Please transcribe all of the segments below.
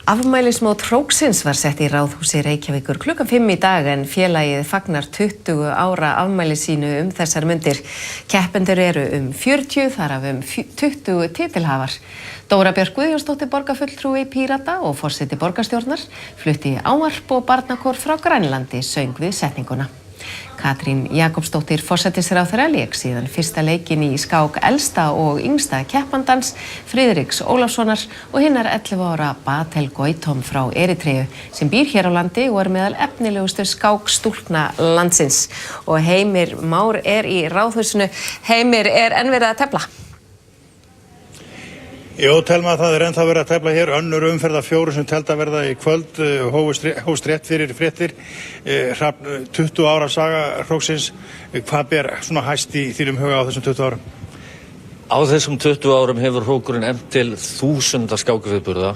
Afmælismót hróksins var sett í Ráðhúsi Reykjavíkur klukkan 5 í dag en félagið fagnar 20 ára afmæli sínu þessar mundir. Keppendur eru 40, þar af 20 titilhafar. Dóra Björk Guðjónsdóttir borgarfulltrúi Pírata og forseti borgarstjórnar flutti ávarp og barnakór frá Grænlandi söng við setninguna. Katrín Jakobsdóttir forsætisráðherra lék síðan fyrsta leikinn í skák elsta og yngsta keppandans Friðriks Ólafssonar og hinnar 11 ára Batel Goitom frá Eritreu sem býr hér á landi og meðal efnilegustu skákstúlkna landsins. Og Heimir Már í Ráðhúsinu. Heimir, enn verið að tefla? Jó, Telma, það ennþá verið að tefla hér önnur umferð af 4 sem telt að verða í kvöld, hófust rétt fyrir fréttir, 20 ára saga hróksins. Hvað ber svona hæst í þínum huga á þessum 20 árum? Á þessum 20 árum hefur hrókurinn efnt til 1000 skákviðburða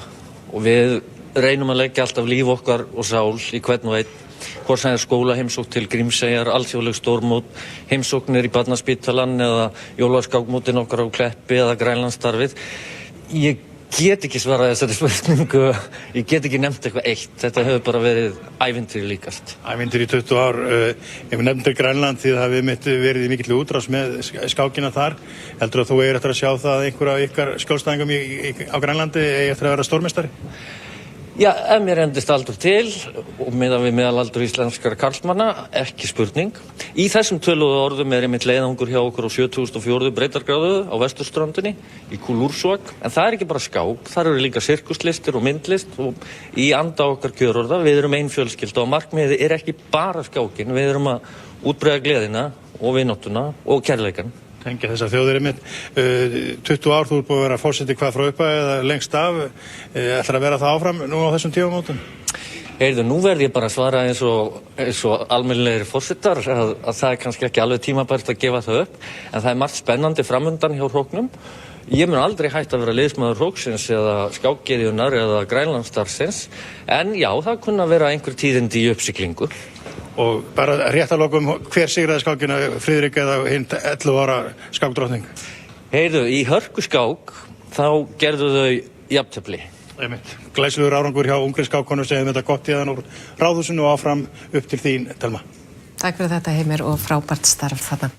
og við reynum að leggja alltaf líf okkar og sál í hvern og einn. Hvort sem skólaheimsókn til Grímseyjar, alþjóðleg stórmót, heimsóknir í Barnaspítalann eða jólaskákmótin okkar á Kleppi eða Grænlandsstarfið. Ég get ekki svarað þessari spurningu, ég get ekki nefnt eitthvað eitt. Þetta hefur bara verið ævintýri líkast. Ævintýri í 20 ár. Ef við nefndir Grænland því það hafið verið í mikill útrás með skákina þar. Heldur að þú eigir eftir að sjá það að einhver af ykkar skjólstæðingum á Grænlandi eigi eftir að vera stórmeistari? Já, ef mér endist aldur til og miðað við meðalaldur íslenskara karlmanna, ekki spurning. Í þessum töluðu orðum einmitt leiðangur hjá okkur á 7004 breiddargráðu á vesturströndinni í Kulúrsvag. En það ekki bara skák, þar eru líka sirkuslistir og myndlist og í anda okkar kjörorða. Við erum ein fjölskylda og markmiðið ekki bara skákin, við erum að útbreiða gleðina og vináttuna og kærleikann. Tengja þessar þjóðir einmitt. 20 ár, þú ert búið að vera forseti hvað frá upphæð eða lengst af. Ætlar að vera það áfram nú á þessum tímamótum? Heyrðu, nú verð ég bara að svara eins og almennilegir forsetar að það kannski ekki alveg tímabært að gefa það upp. En það margt spennandi framundan hjá hróknum. Ég mun aldrei hægt að vera liðsmaður hróksins eða skákgeðjunar eða Grænlandsstarsins. En já, það kunna vera einhver tíðindi í uppsiglingu. Og bara rétt að lokum, hver sigraði skákina, Friðrik eða hinn 11 ára skákdrottning? Heyrðu, í hörkuskák þá gerðu þau jafntefli. Glæsilegur árangur hjá ungri skákkonu, segjum þetta gott héðan úr Ráðhúsinu og áfram upp til þín, Telma. Takk fyrir þetta, Heimir, og frábært starf þarna.